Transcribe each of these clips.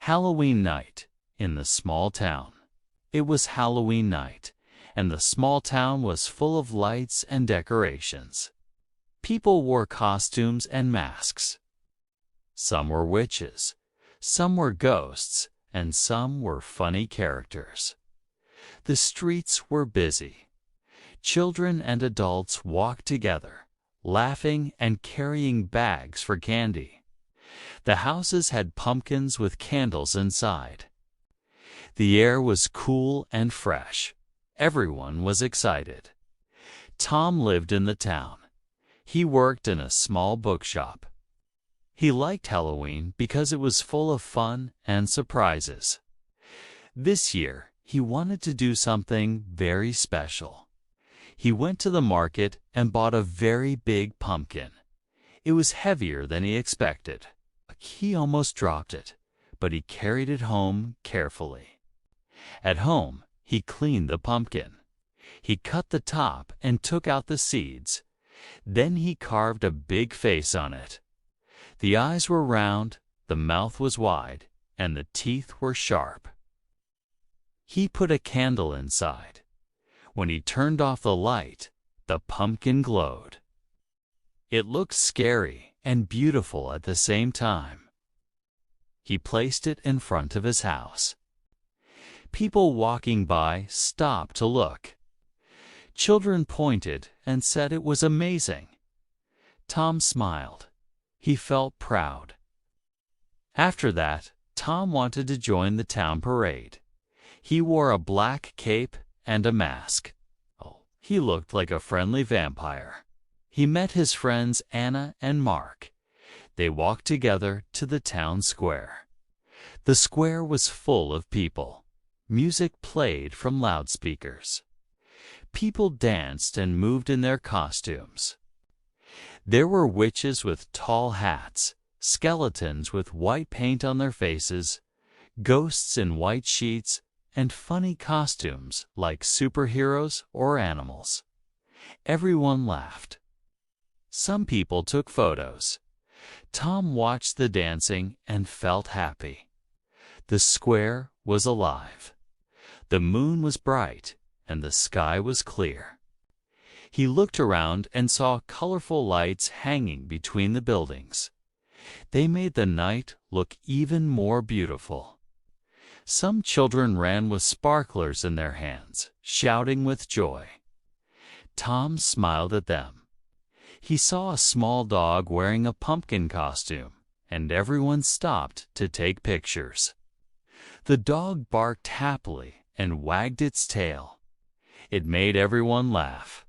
Halloween night in the small town. It was Halloween night, and the small town was full of lights and decorations. People wore costumes and masks. Some were witches, some were ghosts, and some were funny characters. The streets were busy. Children and adults walked together, laughing and carrying bags for candy. The houses had pumpkins with candles inside. The air was cool and fresh. Everyone was excited. Tom lived in the town. He worked in a small bookshop. He liked Halloween because it was full of fun and surprises. This year, he wanted to do something very special. He went to the market and bought a very big pumpkin. It was heavier than he expected. He almost dropped it, but he carried it home carefully. At home, he cleaned the pumpkin. He cut the top and took out the seeds. Then he carved a big face on it. The eyes were round, the mouth was wide, and the teeth were sharp. He put a candle inside. When he turned off the light, the pumpkin glowed. It looked scary and beautiful at the same time. He placed it in front of his house. People walking by stopped to look. Children pointed and said it was amazing. Tom smiled. He felt proud. After that, Tom wanted to join the town parade. He wore a black cape and a mask. He looked like a friendly vampire. He met his friends Anna and Mark. They walked together to the town square. The square was full of people. Music played from loudspeakers. People danced and moved in their costumes. There were witches with tall hats, skeletons with white paint on their faces, ghosts in white sheets, and funny costumes like superheroes or animals. Everyone laughed. Some people took photos. Tom watched the dancing and felt happy. The square was alive. The moon was bright and the sky was clear. He looked around and saw colorful lights hanging between the buildings. They made the night look even more beautiful. Some children ran with sparklers in their hands, shouting with joy. Tom smiled at them. He saw a small dog wearing a pumpkin costume, and everyone stopped to take pictures. The dog barked happily and wagged its tail. It made everyone laugh.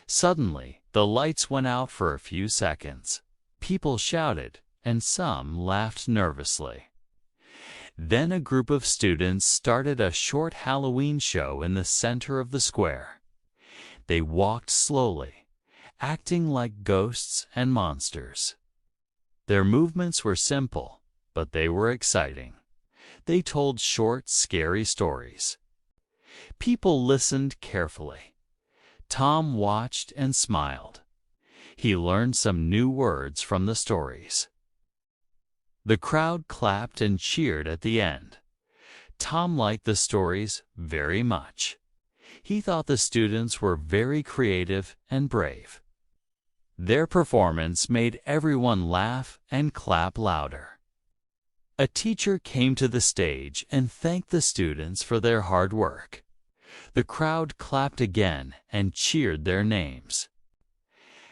Suddenly, the lights went out for a few seconds. People shouted, and some laughed nervously. Then a group of students started a short Halloween show in the center of the square. They walked slowly, acting like ghosts and monsters. Their movements were simple, but they were exciting. They told short, scary stories. People listened carefully. Tom watched and smiled. He learned some new words from the stories. The crowd clapped and cheered at the end. Tom liked the stories very much. He thought the students were very creative and brave. Their performance made everyone laugh and clap louder. A teacher came to the stage and thanked the students for their hard work. The crowd clapped again and cheered their names.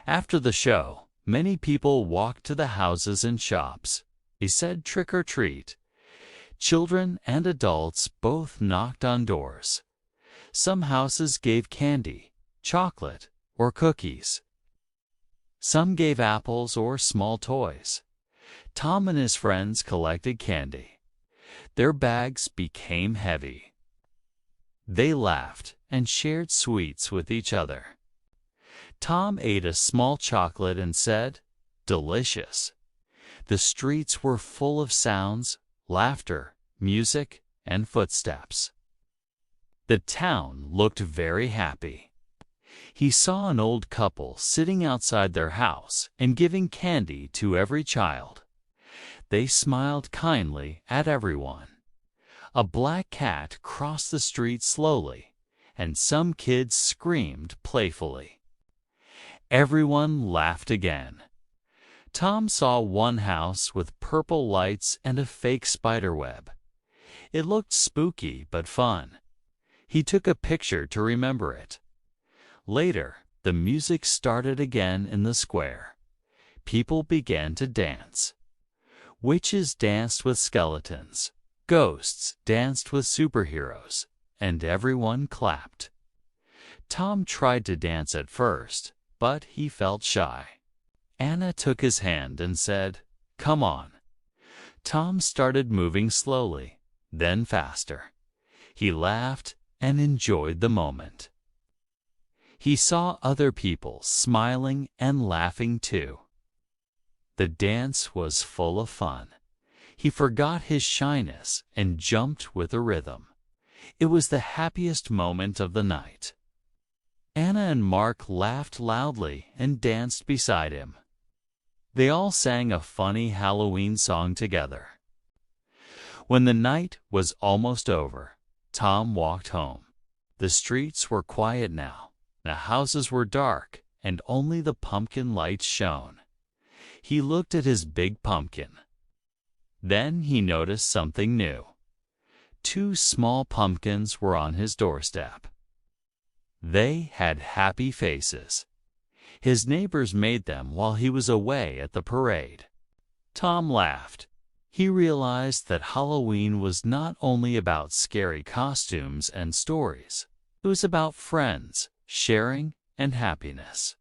After the show, many people walked to the houses and shops. They said trick or treat. Children and adults both knocked on doors. Some houses gave candy, chocolate, or cookies. Some gave apples or small toys. Tom and his friends collected candy. Their bags became heavy. They laughed and shared sweets with each other. Tom ate a small chocolate and said, "Delicious." The streets were full of sounds, laughter, music, and footsteps. The town looked very happy. He saw an old couple sitting outside their house and giving candy to every child. They smiled kindly at everyone. A black cat crossed the street slowly, and some kids screamed playfully. Everyone laughed again. Tom saw one house with purple lights and a fake spiderweb. It looked spooky but fun. He took a picture to remember it. Later, the music started again in the square. People began to dance. Witches danced with skeletons. Ghosts danced with superheroes, and everyone clapped. Tom tried to dance at first, but he felt shy. Anna took his hand and said, "Come on." Tom started moving slowly, then faster. He laughed and enjoyed the moment. He saw other people smiling and laughing too. The dance was full of fun. He forgot his shyness and jumped with a rhythm. It was the happiest moment of the night. Anna and Mark laughed loudly and danced beside him. They all sang a funny Halloween song together. When the night was almost over, Tom walked home. The streets were quiet now. The houses were dark, and only the pumpkin lights shone. He looked at his big pumpkin. Then he noticed something new. 2 small pumpkins were on his doorstep. They had happy faces. His neighbors made them while he was away at the parade. Tom laughed. He realized that Halloween was not only about scary costumes and stories. It was about friends, sharing, and happiness.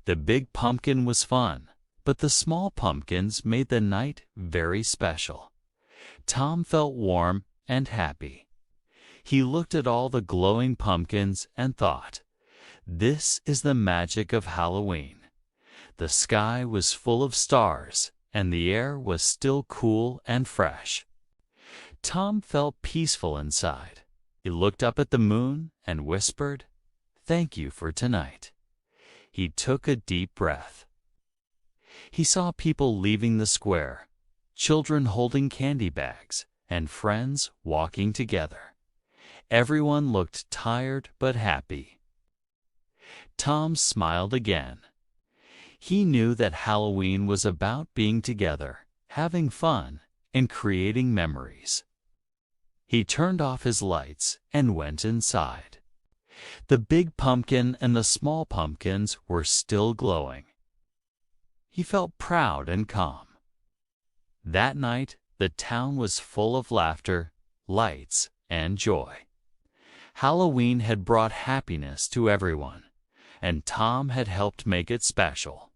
The big pumpkin was fun, but the small pumpkins made the night very special. Tom felt warm and happy. He looked at all the glowing pumpkins and thought, "This is the magic of Halloween." The sky was full of stars, and the air was still cool and fresh. Tom felt peaceful inside. He looked up at the moon and whispered, "Thank you for tonight." He took a deep breath. He saw people leaving the square, children holding candy bags, and friends walking together. Everyone looked tired but happy. Tom smiled again. He knew that Halloween was about being together, having fun, and creating memories. He turned off his lights and went inside. The big pumpkin and the small pumpkins were still glowing. He felt proud and calm. That night, the town was full of laughter, lights, and joy. Halloween had brought happiness to everyone, and Tom had helped make it special.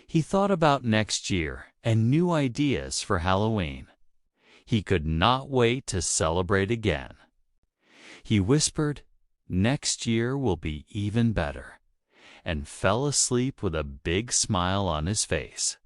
He thought about next year and new ideas for Halloween. He could not wait to celebrate again. He whispered, "Next year will be even better," and fell asleep with a big smile on his face.